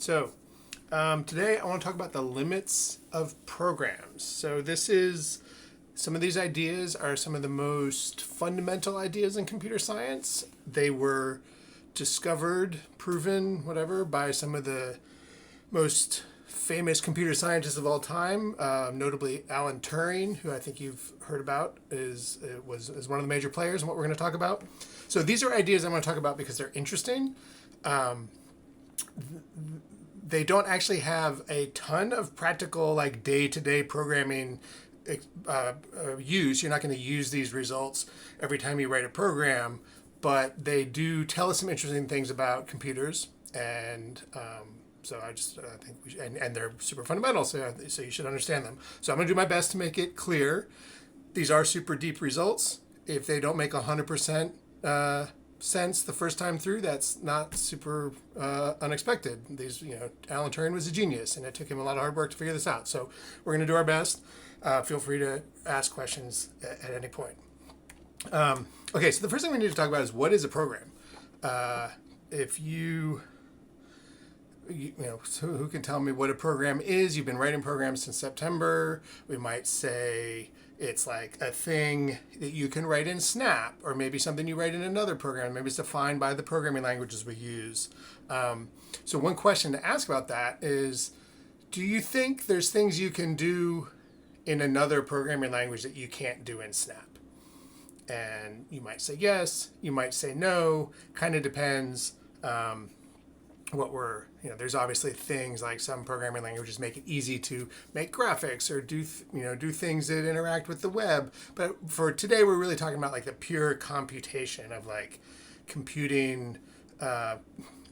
So, today I want to talk about the limits of programs. So, some of these ideas are some of the most fundamental ideas in computer science. They were discovered, proven, whatever, by some of the most famous computer scientists of all time, notably Alan Turing, who I think you've heard about, is one of the major players in what we're going to talk about. So these are ideas I want to talk about because they're interesting. They don't actually have a ton of practical, like day-to-day programming use. You're not going to use these results every time you write a program, but they do tell us some interesting things about computers, and so I think and they're super fundamental, so you should understand them. So I'm going to do my best to make it clear. These are super deep results. If they don't make 100% sense the first time through, that's not super unexpected. Alan Turing was a genius, and it took him a lot of hard work to figure this out. So we're going to do our best. Feel free to ask questions at any point. Okay, so the first thing we need to talk about is what is a program. So who can tell me what a program is? You've been writing programs since September. We might say it's like a thing that you can write in Snap, or maybe something you write in another program. Maybe it's defined by the programming languages we use. So one question to ask about that is, do you think there's things you can do in another programming language that you can't do in Snap? And you might say yes, you might say no, kind of depends. There's obviously things like some programming languages make it easy to make graphics or do things that interact with the web. But for today, we're really talking about like the pure computation of like computing,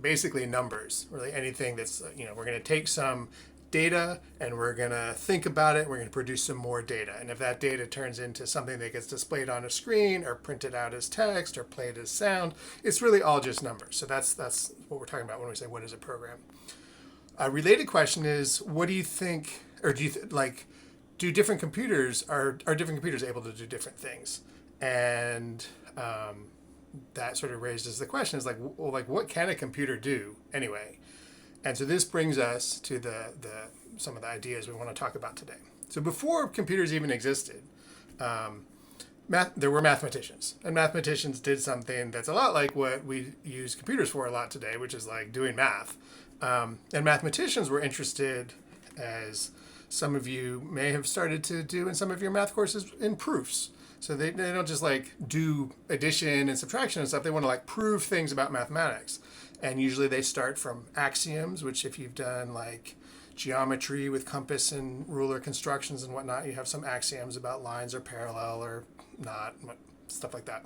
basically numbers, really anything that's, we're going to take some data and we're going to think about it. We're going to produce some more data. And if that data turns into something that gets displayed on a screen or printed out as text or played as sound, it's really all just numbers. So that's what we're talking about when we say what is a program. A related question is, what do you think, or do you do different computers, are different computers able to do different things? And that sort of raises the question is what can a computer do anyway? And so this brings us to some of the ideas we want to talk about today. So before computers even existed, there were mathematicians. And mathematicians did something that's a lot like what we use computers for a lot today, which is like doing math. And mathematicians were interested, as some of you may have started to do in some of your math courses, in proofs. So they don't just like do addition and subtraction and stuff. They want to like prove things about mathematics. And usually they start from axioms, which if you've done like geometry with compass and ruler constructions and whatnot, you have some axioms about lines are parallel or not, stuff like that.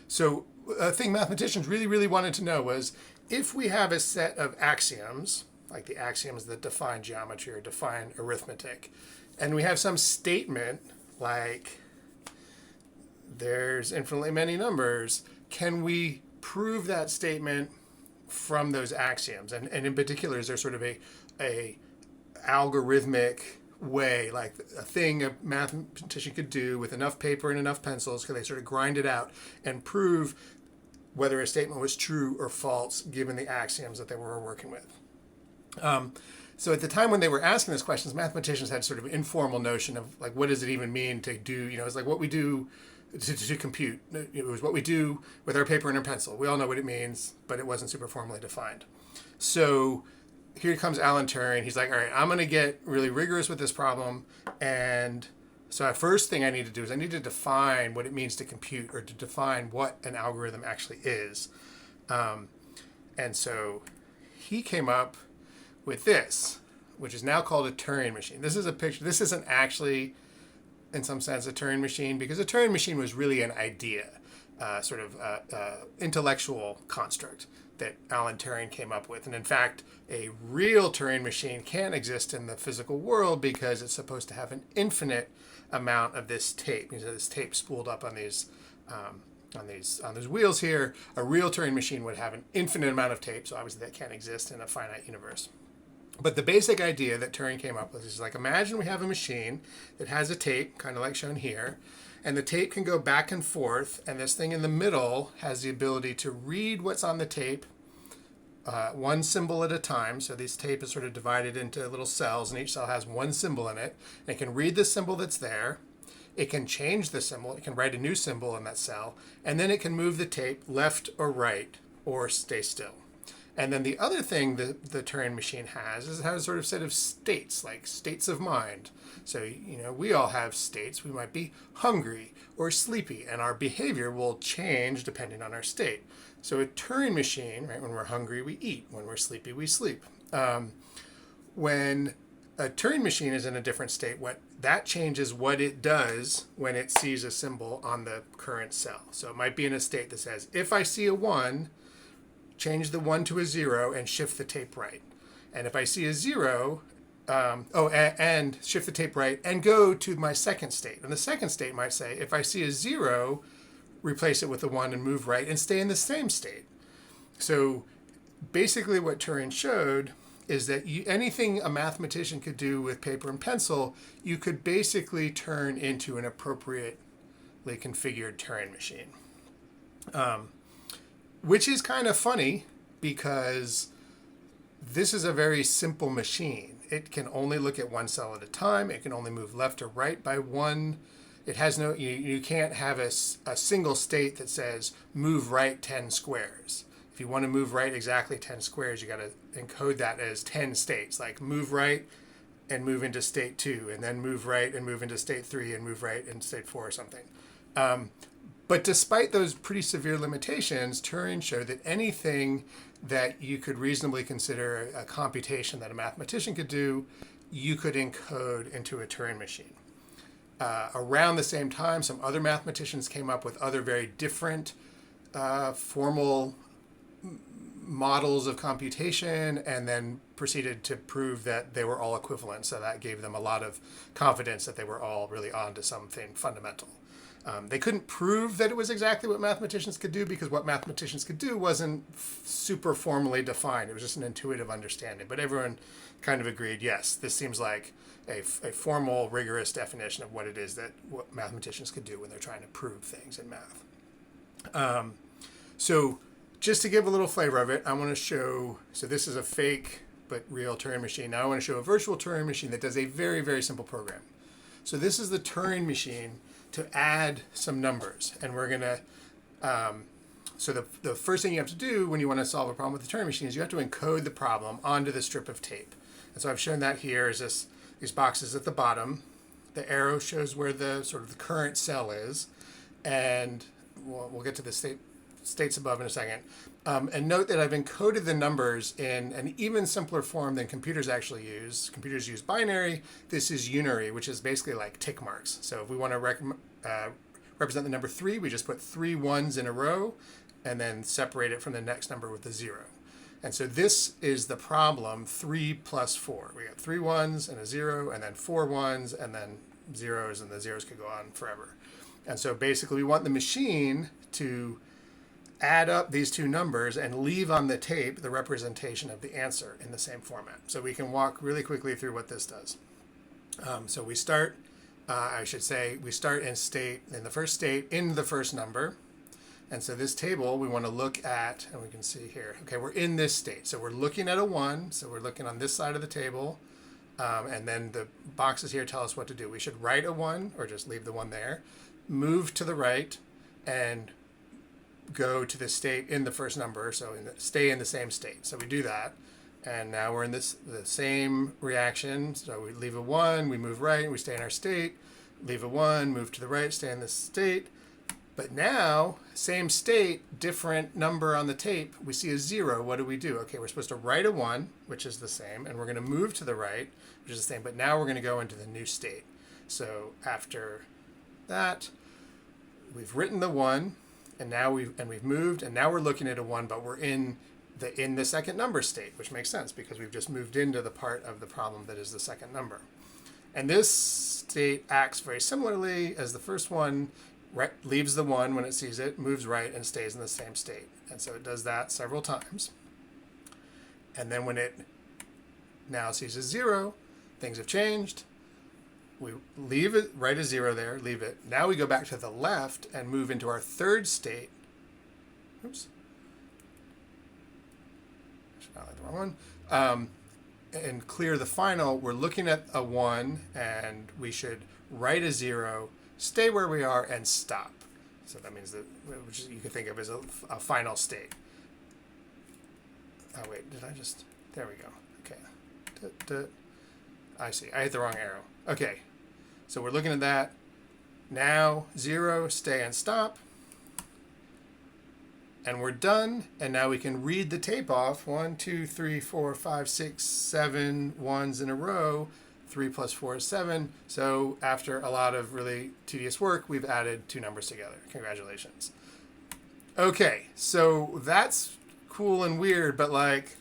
So a thing mathematicians really, really wanted to know was, if we have a set of axioms, like the axioms that define geometry or define arithmetic, and we have some statement like there's infinitely many numbers, can we prove that statement from those axioms? And in particular, is there sort of a algorithmic way, like a thing a mathematician could do with enough paper and enough pencils, could they sort of grind it out and prove whether a statement was true or false given the axioms that they were working with? So at the time when they were asking these questions, mathematicians had sort of an informal notion of like, what does it even mean to do, it's like what we do to compute. It was what we do with our paper and our pencil. We all know what it means, but it wasn't super formally defined. So here comes Alan Turing. He's like, all right, I'm going to get really rigorous with this problem. And so the first thing I need to do is I need to define what it means to compute, or to define what an algorithm actually is. And so he came up with this, which is now called a Turing machine. This is a picture. This isn't actually, in some sense, a Turing machine, because a Turing machine was really an idea, sort of intellectual construct that Alan Turing came up with. And in fact, a real Turing machine can't exist in the physical world because it's supposed to have an infinite amount of this tape. This tape spooled up on these wheels here. A real Turing machine would have an infinite amount of tape, so obviously that can't exist in a finite universe. But the basic idea that Turing came up with is like, imagine we have a machine that has a tape, kind of like shown here, and the tape can go back and forth, and this thing in the middle has the ability to read what's on the tape one symbol at a time. So this tape is sort of divided into little cells, and each cell has one symbol in it. And it can read the symbol that's there. It can change the symbol. It can write a new symbol in that cell. And then it can move the tape left or right or stay still. And then the other thing that the Turing machine has is it has a sort of set of states, like states of mind. So, we all have states. We might be hungry or sleepy, and our behavior will change depending on our state. So a Turing machine, right, when we're hungry, we eat. When we're sleepy, we sleep. When a Turing machine is in a different state, that changes what it does when it sees a symbol on the current cell. So it might be in a state that says, if I see a 1, change the 1 to a 0 and shift the tape right. And if I see a 0, and shift the tape right and go to my second state. And the second state might say, if I see a 0, replace it with a 1 and move right and stay in the same state. So basically what Turing showed is that anything a mathematician could do with paper and pencil, you could basically turn into an appropriately configured Turing machine. Which is kind of funny because this is a very simple machine. It can only look at one cell at a time. It can only move left or right by one. It has no, you can't have a single state that says move right 10 squares. If you want to move right exactly 10 squares, you got to encode that as 10 states, like move right and move into state 2, and then move right and move into state 3, and move right into state 4 or something. But despite those pretty severe limitations, Turing showed that anything that you could reasonably consider a computation that a mathematician could do, you could encode into a Turing machine. Around the same time, some other mathematicians came up with other very different formal models of computation and then proceeded to prove that they were all equivalent. So that gave them a lot of confidence that they were all really onto something fundamental. They couldn't prove that it was exactly what mathematicians could do because what mathematicians could do wasn't super formally defined. It was just an intuitive understanding. But everyone kind of agreed, yes, this seems like a formal, rigorous definition of what it is that what mathematicians could do when they're trying to prove things in math. So just to give a little flavor of it, I want to show, so this is a fake but real Turing machine. Now I want to show a virtual Turing machine that does a very, very simple program. So this is the Turing machine to add some numbers. And we're going to, so the first thing you have to do when you want to solve a problem with the Turing machine is you have to encode the problem onto the strip of tape. And so I've shown that here is these boxes at the bottom. The arrow shows where the sort of the current cell is. And we'll get to the states above in a second. And note that I've encoded the numbers in an even simpler form than computers actually use. Computers use binary. This is unary, which is basically like tick marks. So if we want to represent the number 3, we just put 3 ones in a row and then separate it from the next number with a 0. And so this is the problem 3 plus 4. We got 3 ones and a 0, and then 4 ones, and then zeros, and the zeros could go on forever. And so basically we want the machine to add up these two numbers and leave on the tape the representation of the answer in the same format. So we can walk really quickly through what this does. So we start, we start in the first state in the first number. And so this table we want to look at, and we can see here, okay, we're in this state. So we're looking at a 1, so we're looking on this side of the table. And then the boxes here tell us what to do. We should write a 1 or just leave the 1 there, move to the right, and go to the state in the first number, so stay in the same state. So we do that, and now we're in the same reaction. So we leave a 1, we move right, we stay in our state, leave a 1, move to the right, stay in the state. But now, same state, different number on the tape, we see a 0. What do we do? Okay, we're supposed to write a 1, which is the same, and we're going to move to the right, which is the same, but now we're going to go into the new state. So after that, we've written the 1, and now we've moved, and now we're looking at a 1, but we're in the second number state, which makes sense because we've just moved into the part of the problem that is the second number. And this state acts very similarly as the first one. Leaves the 1 when it sees it, moves right, and stays in the same state. And so it does that several times. And then when it now sees a 0, things have changed. We leave it, write a 0 there, leave it. Now we go back to the left and move into our third state. Oops. not like the wrong one. And clear the final, we're looking at a 1, and we should write a 0, stay where we are, and stop. So that means that, which you can think of as a final state. Oh, wait, did I just... There we go. Okay. I see. I hit the wrong arrow. Okay. So we're looking at that. Now, 0, stay and stop. And we're done. And now we can read the tape off. 1, 2, 3, 4, 5, 6, 7 ones in a row. 3 plus 4 is 7. So after a lot of really tedious work, we've added 2 numbers together. Congratulations. Okay, so that's cool and weird, but like,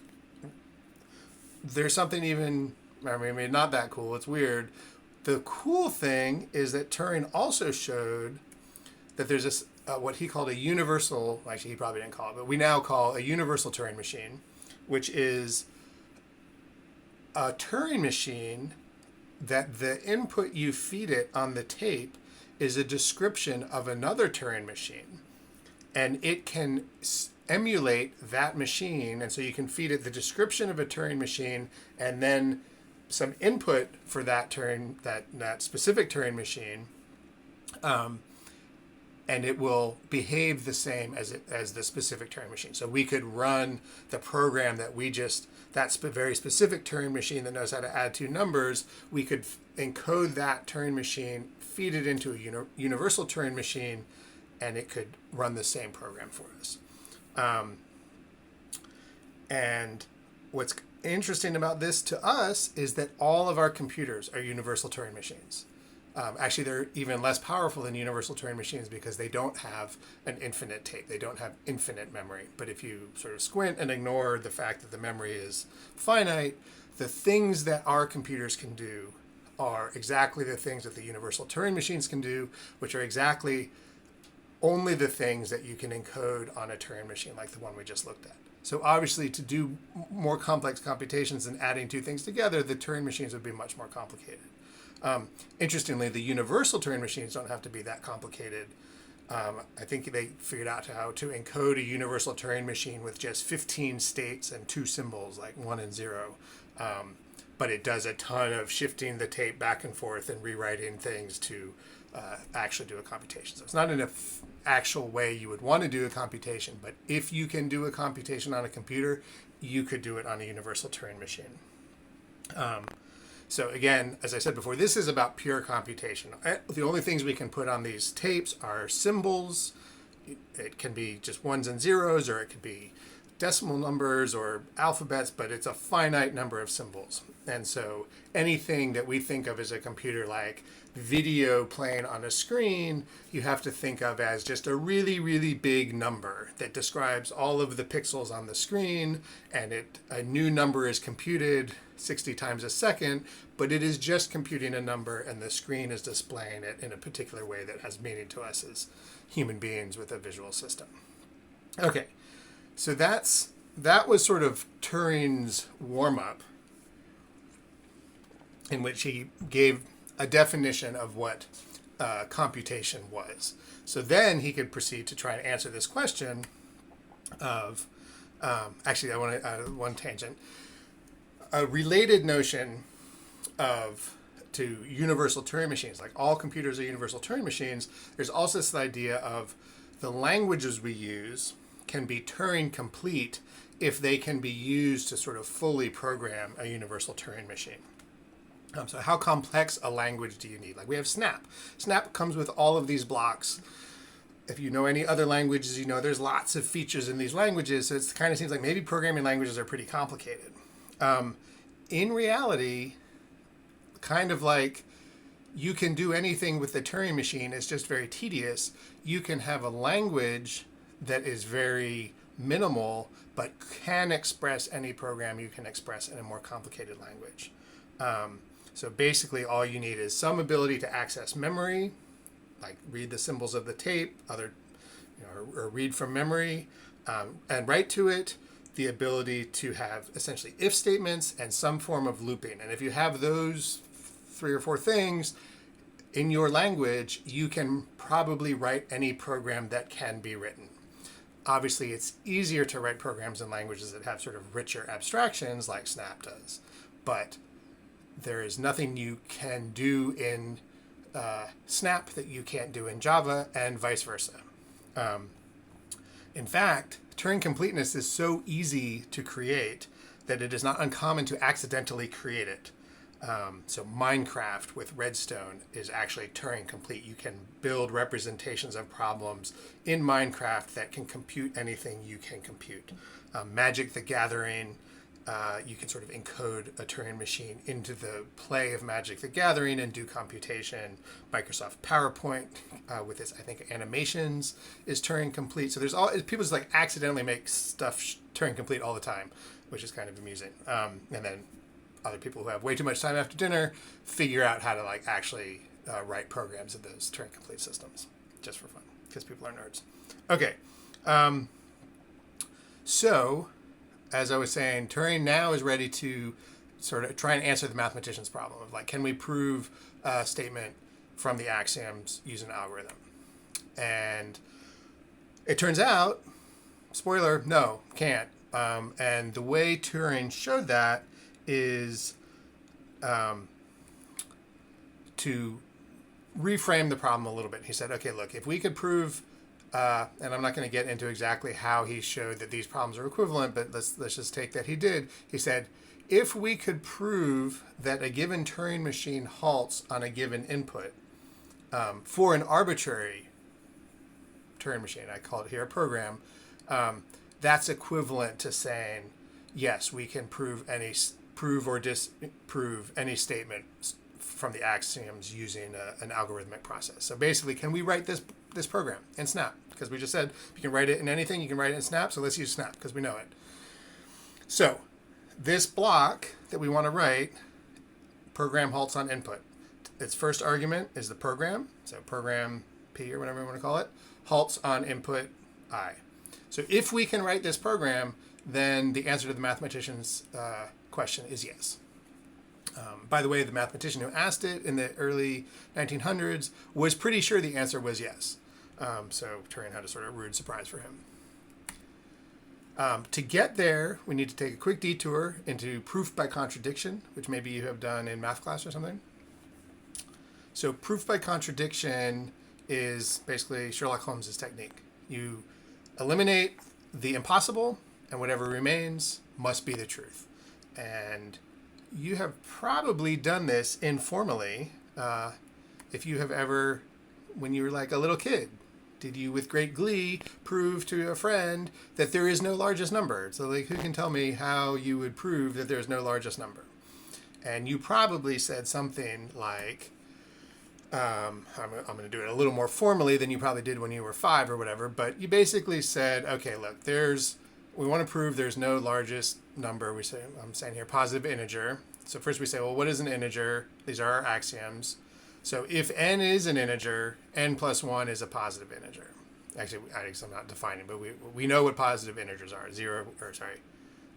there's something even, I mean, maybe not that cool, it's weird. The cool thing is that Turing also showed that there's this, what he called a universal, actually he probably didn't call it, but we now call a universal Turing machine, which is a Turing machine that the input you feed it on the tape is a description of another Turing machine. And it can emulate that machine. And so you can feed it the description of a Turing machine and then some input for that that specific Turing machine. And it will behave the same as the specific Turing machine. So we could run the program that that's a very specific Turing machine that knows how to add 2 numbers. We could encode that Turing machine, feed it into a universal Turing machine, and it could run the same program for us. And what's interesting about this to us is that all of our computers are universal Turing machines. Actually, they're even less powerful than universal Turing machines because they don't have an infinite tape. They don't have infinite memory. But if you sort of squint and ignore the fact that the memory is finite, the things that our computers can do are exactly the things that the universal Turing machines can do, which are exactly only the things that you can encode on a Turing machine like the one we just looked at. So obviously, to do more complex computations than adding 2 things together, the Turing machines would be much more complicated. Interestingly, the universal Turing machines don't have to be that complicated. I think they figured out how to encode a universal Turing machine with just 15 states and 2 symbols, like 1 and 0. But it does a ton of shifting the tape back and forth and rewriting things to actually do a computation. So it's not in an actual way you would want to do a computation, but if you can do a computation on a computer, you could do it on a universal Turing machine. So again, as I said before, this is about pure computation. The only things we can put on these tapes are symbols. It can be just 1s and 0s, or it could be decimal numbers or alphabets, but it's a finite number of symbols. And so anything that we think of as a computer, like video playing on a screen, you have to think of as just a really, really big number that describes all of the pixels on the screen, and a new number is computed 60 times a second, but it is just computing a number, and the screen is displaying it in a particular way that has meaning to us as human beings with a visual system. Okay, so that was sort of Turing's warm-up, in which he gave a definition of what computation was. So then he could proceed to try and answer this question of, actually I want to, one tangent, a related notion to universal Turing machines, like all computers are universal Turing machines. There's also this idea of the languages we use can be Turing complete if they can be used to sort of fully program a universal Turing machine. So how complex a language do you need? Like we have Snap. Snap comes with all of these blocks. If you know any other languages, you know there's lots of features in these languages. So it kind of seems like maybe programming languages are pretty complicated. In reality, kind of like you can do anything with the Turing machine, it's just very tedious. You can have a language that is very minimal, but can express any program you can express in a more complicated language. So basically all you need is some ability to access memory, like read the symbols of the tape, or read from memory, and write to it, the ability to have essentially if statements and some form of looping. And if you have those 3 or 4 things in your language, you can probably write any program that can be written. obviously it's easier to write programs in languages that have sort of richer abstractions like Snap does. But there is nothing you can do in Snap that you can't do in Java, and vice versa. In fact, Turing completeness is so easy to create that it is not uncommon to accidentally create it. So Minecraft with Redstone is actually Turing complete. You can build representations of problems in Minecraft that can compute anything you can compute. Magic the Gathering, you can sort of encode a Turing machine into the play of Magic the Gathering and do computation. Microsoft PowerPoint with its, I think, animations is Turing complete. So there's all people just like accidentally make stuff Turing complete all the time, which is kind of amusing. And then other people who have way too much time after dinner figure out how to like actually write programs of those Turing complete systems just for fun because people are nerds. Okay, so as I was saying, Turing now is ready to sort of try and answer the mathematician's problem of like, can we prove a statement from the axioms using an algorithm? And it turns out, spoiler, no, can't. And the way Turing showed that is to reframe the problem a little bit. He said, okay, look, if we could prove, and I'm not going to get into exactly how he showed that these problems are equivalent, but let's just take that he did. He said, if we could prove that a given Turing machine halts on a given input for an arbitrary Turing machine, I call it here a program, that's equivalent to saying, yes, we can prove or disprove any statement from the axioms using an algorithmic process. So basically, can we write this program in Snap? Because we just said if you can write it in anything, you can write it in Snap. So let's use Snap because we know it. So this block that we want to write, program halts on input. Its first argument is the program. So program P or whatever you want to call it, halts on input I. So if we can write this program, then the answer to the mathematician's question is yes. By the way, the mathematician who asked it in the early 1900s was pretty sure the answer was yes. So Turing had a sort of rude surprise for him. To get there, we need to take a quick detour into proof by contradiction, which maybe you have done in math class or something. So proof by contradiction is basically Sherlock Holmes' technique. You eliminate the impossible, and whatever remains must be the truth. And you have probably done this informally. If you have ever, when you were like a little kid, did you with great glee prove to a friend that there is no largest number? So like, who can tell me how you would prove that there's no largest number? And you probably said something like, I'm going to do it a little more formally than you probably did when you were 5 or whatever, but you basically said, okay, look, we want to prove there's no largest number. I'm saying here positive integer. So first we say, well, what is an integer? These are our axioms. So if n is an integer, n plus 1 is a positive integer. Actually, I'm not defining, but we know what positive integers are.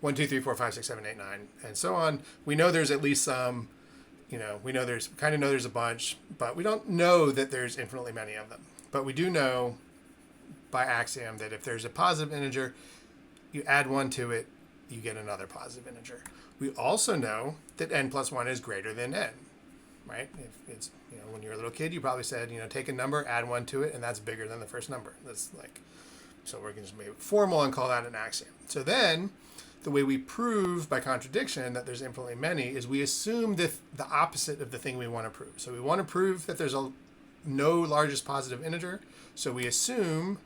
1, 2, 3, 4, 5, 6, 7, 8, 9, and so on. We know there's at least some. We know there's a bunch, but we don't know that there's infinitely many of them. But we do know by axiom that if there's a positive integer, you add 1 to it, you get another positive integer. We also know that n plus 1 is greater than n, right? If it's, when you're a little kid, you probably said, take a number, add 1 to it, and that's bigger than the first number. That's like, so we're going to just make it formal and call that an axiom. So then, the way we prove by contradiction that there's infinitely many is we assume the opposite of the thing we want to prove. So we want to prove that there's no largest positive integer. So we assume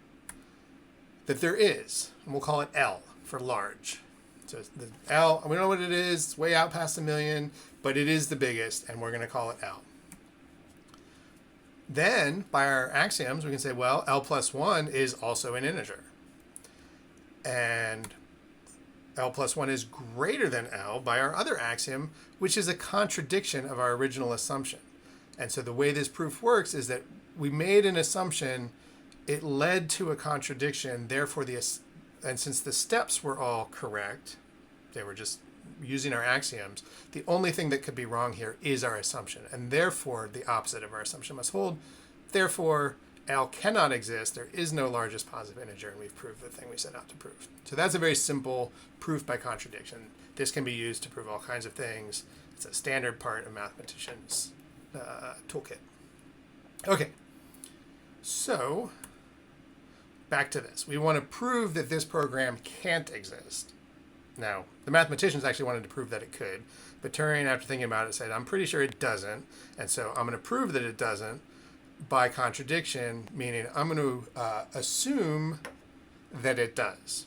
that there is, and we'll call it L for large. So the L, we don't know what it is, it's way out past 1,000,000, but it is the biggest, and we're going to call it L. Then, by our axioms, we can say, well, L plus 1 is also an integer. And L plus 1 is greater than L by our other axiom, which is a contradiction of our original assumption. And so the way this proof works is that we made an assumption, it led to a contradiction, therefore and since the steps were all correct, they were just using our axioms, the only thing that could be wrong here is our assumption, and therefore the opposite of our assumption must hold. Therefore, L cannot exist, there is no largest positive integer, and we've proved the thing we set out to prove. So that's a very simple proof by contradiction. This can be used to prove all kinds of things. It's a standard part of mathematicians' toolkit. Okay, so back to this. We want to prove that this program can't exist. Now, the mathematicians actually wanted to prove that it could, but Turing, after thinking about it, said, I'm pretty sure it doesn't, and so I'm going to prove that it doesn't by contradiction, meaning I'm going to assume that it does.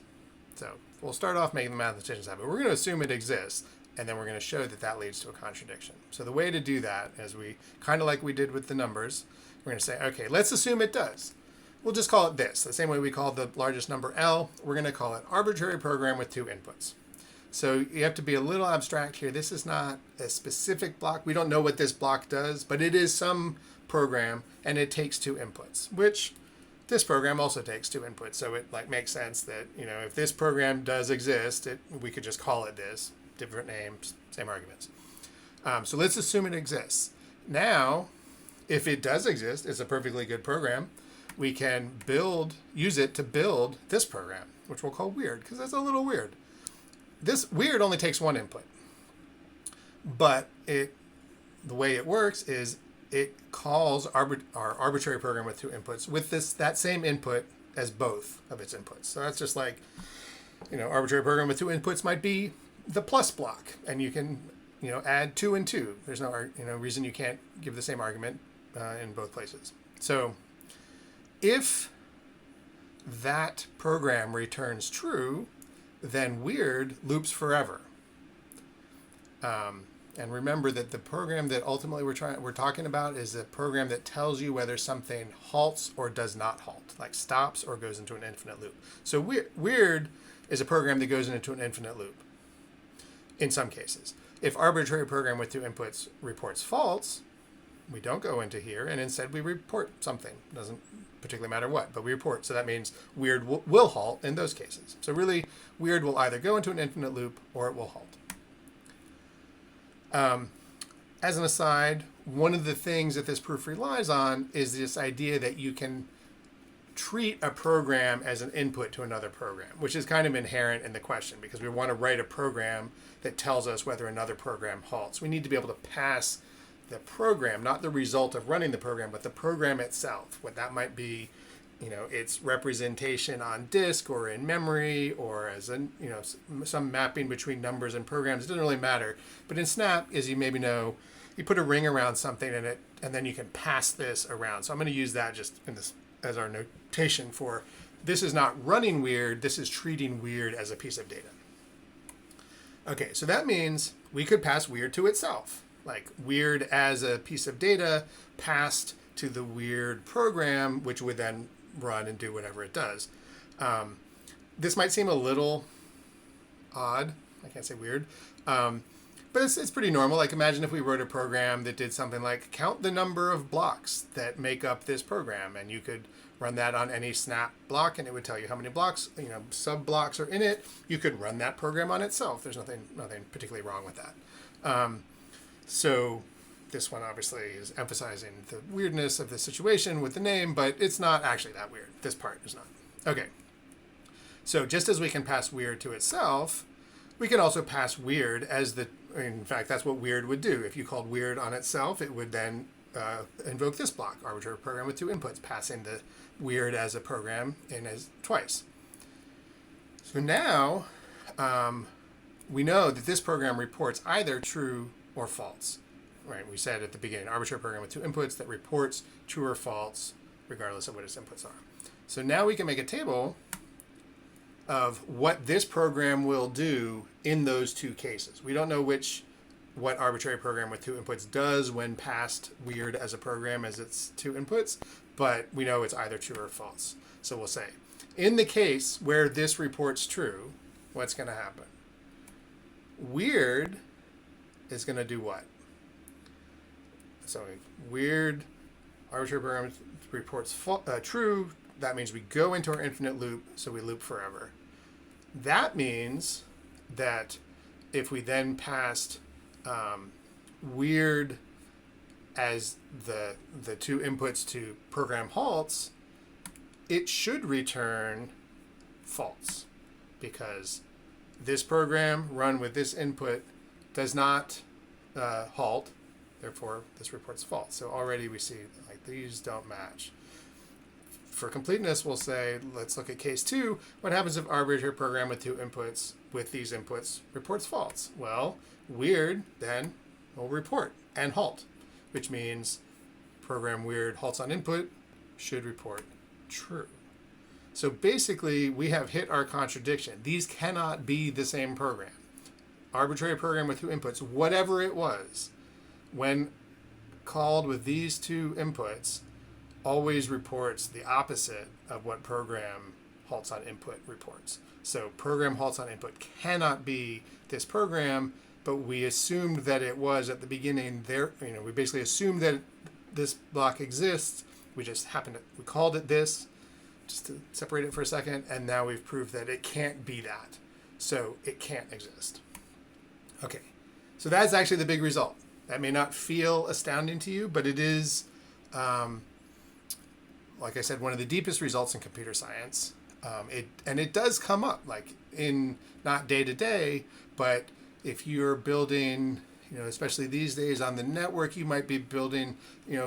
So we'll start off making the mathematicians happy. We're going to assume it exists, and then we're going to show that that leads to a contradiction. So the way to do that, as we kind of like we did with the numbers, we're going to say, okay, let's assume it does. We'll just call it this. The same way we called the largest number L, we're going to call it arbitrary program with 2 inputs. So you have to be a little abstract here. This is not a specific block. We don't know what this block does, but it is some program, and it takes 2 inputs, which this program also takes 2 inputs. So it makes sense that, if this program does exist, we could just call it this, different names, same arguments. So let's assume it exists. Now, if it does exist, it's a perfectly good program. We can use it to build this program, which we'll call weird, because that's a little weird. This weird only takes 1 input, but the way it works is it calls our arbitrary program with 2 inputs with that same input as both of its inputs. So that's just like, arbitrary program with 2 inputs might be the plus block, and you can, add 2 and 2. There's no, reason you can't give the same argument in both places. So if that program returns true, then weird loops forever. And remember that the program that ultimately we're talking about is a program that tells you whether something halts or does not halt, like stops or goes into an infinite loop. So weird is a program that goes into an infinite loop in some cases. If arbitrary program with 2 inputs reports false, we don't go into here, and instead we report something. Doesn't particularly matter what, but we report. So that means weird will halt in those cases. So really, weird will either go into an infinite loop or it will halt. As an aside, one of the things that this proof relies on is this idea that you can treat a program as an input to another program, which is kind of inherent in the question, because we want to write a program that tells us whether another program halts. We need to be able to pass the program, not the result of running the program, but the program itself, what that might be, its representation on disk or in memory or as some mapping between numbers and programs. It doesn't really matter. But in Snap, as you maybe know, you put a ring around something and then you can pass this around. So I'm going to use that just in this as our notation for this is not running weird, this is treating weird as a piece of data. Okay, so that means we could pass weird to itself. Like weird as a piece of data passed to the weird program, which would then run and do whatever it does. This might seem a little odd. I can't say weird. But it's pretty normal. Like imagine if we wrote a program that did something like count the number of blocks that make up this program, and you could run that on any Snap block and it would tell you how many blocks, sub blocks are in it. You could run that program on itself. There's nothing particularly wrong with that. So this one obviously is emphasizing the weirdness of the situation with the name, but it's not actually that weird. This part is not. Okay. So just as we can pass weird to itself, we can also pass weird as in fact, that's what weird would do. If you called weird on itself, it would then invoke this block, arbitrary program with 2 inputs, passing the weird as a program in as twice. So now we know that this program reports either true or false. Right? We said at the beginning, arbitrary program with 2 inputs that reports true or false, regardless of what its inputs are. So now we can make a table of what this program will do in those 2 cases. We don't know what arbitrary program with 2 inputs does when passed weird as a program as its 2 inputs, but we know it's either true or false. So we'll say, in the case where this reports true, what's going to happen? Weird is going to do what? So weird arbitrary program reports true. That means we go into our infinite loop, so we loop forever. That means that if we then passed weird as the two inputs to program halts, it should return false, because this program run with this input does not halt, therefore this reports false. So already we see like these don't match. For completeness, we'll say, let's look at case 2. What happens if arbitrary program with two inputs with these inputs reports false? Well, weird then will report and halt, which means program weird halts on input should report true. So basically, we have hit our contradiction. These cannot be the same program. Arbitrary program with two inputs, whatever it was, when called with these two inputs, always reports the opposite of what program halts on input reports. So program halts on input cannot be this program, but we assumed that it was at the beginning. There, we basically assumed that this block exists. We just we called it this, just to separate it for a second, and now we've proved that it can't be that. So it can't exist. Okay, so that's actually the big result. That may not feel astounding to you, but it is, like I said, one of the deepest results in computer science. It does come up, like in not day to day, but if you're building, especially these days on the network, you might be building,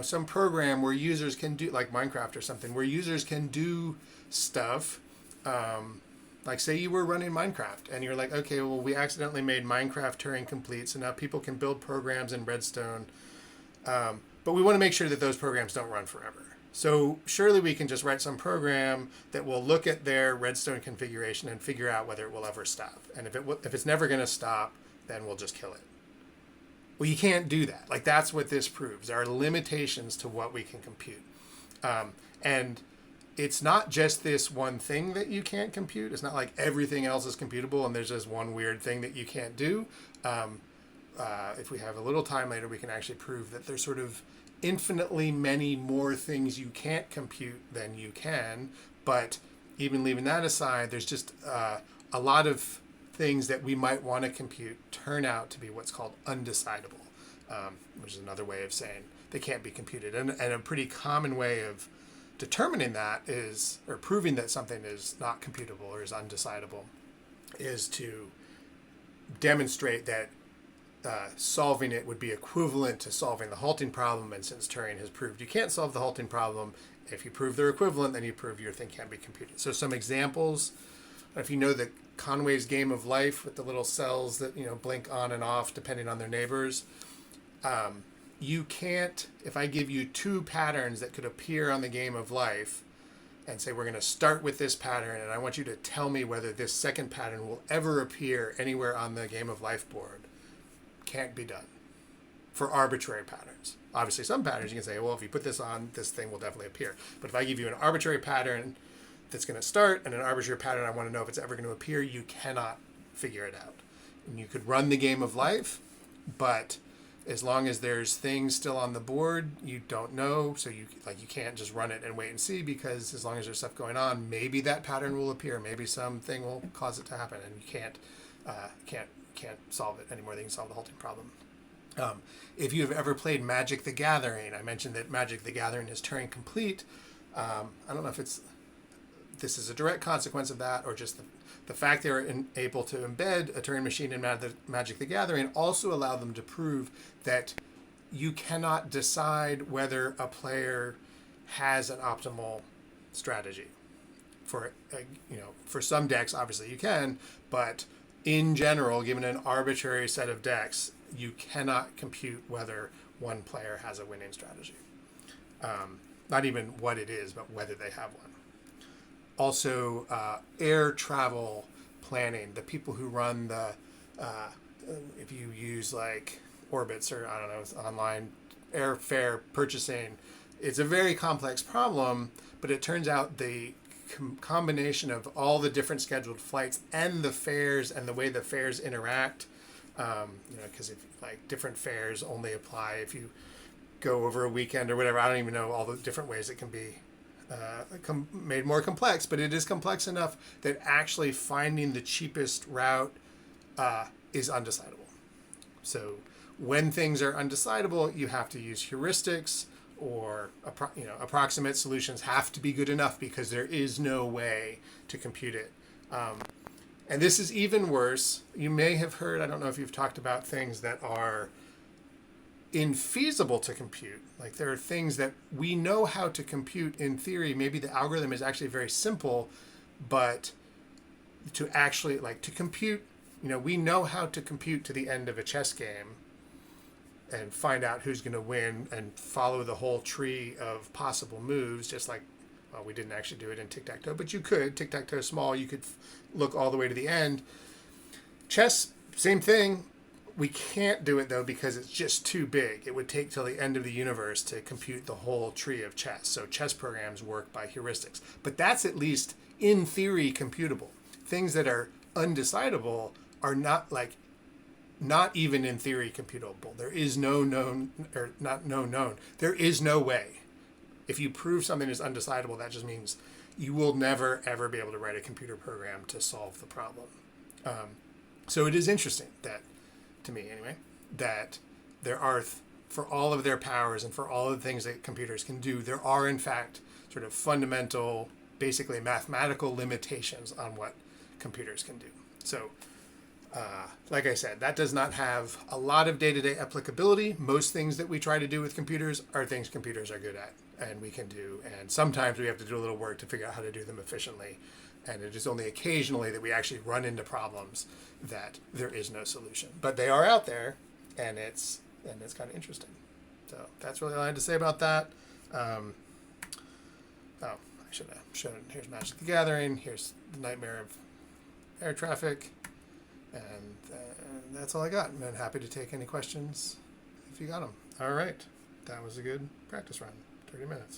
some program where users can do, like Minecraft or something, where users can do stuff. Like say you were running Minecraft and you're like, okay, well, we accidentally made Minecraft Turing complete, so now people can build programs in Redstone. But we want to make sure that those programs don't run forever. So surely we can just write some program that will look at their Redstone configuration and figure out whether it will ever stop. And if it's never going to stop, then we'll just kill it. Well, you can't do that. Like that's what this proves. There are limitations to what we can compute. And it's not just this one thing that you can't compute. It's not like everything else is computable and there's just one weird thing that you can't do. If we have a little time later, we can actually prove that there's sort of infinitely many more things you can't compute than you can. But even leaving that aside, there's just a lot of things that we might want to compute turn out to be what's called undecidable, which is another way of saying they can't be computed. And a pretty common way of determining that is, or proving that something is not computable or is undecidable, is to demonstrate that solving it would be equivalent to solving the halting problem. And since Turing has proved you can't solve the halting problem, if you prove they're equivalent, then you prove your thing can't be computed. So some examples, if you know the Conway's game of life with the little cells that blink on and off depending on their neighbors, you can't, if I give you two patterns that could appear on the game of life and say we're going to start with this pattern and I want you to tell me whether this second pattern will ever appear anywhere on the game of life board, can't be done for arbitrary patterns. Obviously some patterns you can say, well, if you put this on, this thing will definitely appear. But if I give you an arbitrary pattern that's going to start and an arbitrary pattern I want to know if it's ever going to appear, you cannot figure it out. And you could run the game of life, but as long as there's things still on the board, you don't know. So you can't just run it and wait and see, because as long as there's stuff going on, maybe that pattern will appear. Maybe something will cause it to happen, and you can't solve it any more than you can solve the halting problem. If you have ever played Magic the Gathering, I mentioned that Magic the Gathering is Turing complete. I don't know if this is a direct consequence of that, or just the fact they were able to embed a Turing machine in Magic the Gathering also allowed them to prove that you cannot decide whether a player has an optimal strategy. For some decks, obviously you can, but in general, given an arbitrary set of decks, you cannot compute whether one player has a winning strategy. Not even what it is, but whether they have one. Also, air travel planning. The people who run if you use like Orbitz or I don't know, online airfare purchasing, it's a very complex problem, but it turns out the combination of all the different scheduled flights and the fares and the way the fares interact, because if like different fares only apply if you go over a weekend or whatever. I don't even know all the different ways it can be made more complex, but it is complex enough that actually finding the cheapest route is undecidable. So when things are undecidable, you have to use heuristics, or approximate solutions have to be good enough because there is no way to compute it. And this is even worse. You may have heard, I don't know if you've talked about things that are infeasible to compute. Like there are things that we know how to compute in theory. Maybe the algorithm is actually very simple, but to actually to compute, we know how to compute to the end of a chess game and find out who's going to win and follow the whole tree of possible moves, just like, well, we didn't actually do it in tic-tac-toe, but you could. Tic-tac-toe is small. You could look all the way to the end. Chess, same thing. We can't do it, though, because it's just too big. It would take till the end of the universe to compute the whole tree of chess. So chess programs work by heuristics. But that's at least, in theory, computable. Things that are undecidable are not even in theory computable. There is no known, or not no known. There is no way. If you prove something is undecidable, that just means you will never, ever be able to write a computer program to solve the problem. So it is interesting that, to me anyway, that there are, for all of their powers and for all of the things that computers can do, there are in fact sort of fundamental, basically mathematical limitations on what computers can do. So, like I said, that does not have a lot of day-to-day applicability. Most things that we try to do with computers are things computers are good at and we can do. And sometimes we have to do a little work to figure out how to do them efficiently. And it is only occasionally that we actually run into problems that there is no solution. But they are out there, and it's kind of interesting. So that's really all I had to say about that. I should have shown. Here's Magic the Gathering. Here's the Nightmare of Air Traffic. And that's all I got. I'm happy to take any questions if you got them. All right. That was a good practice run. 30 minutes.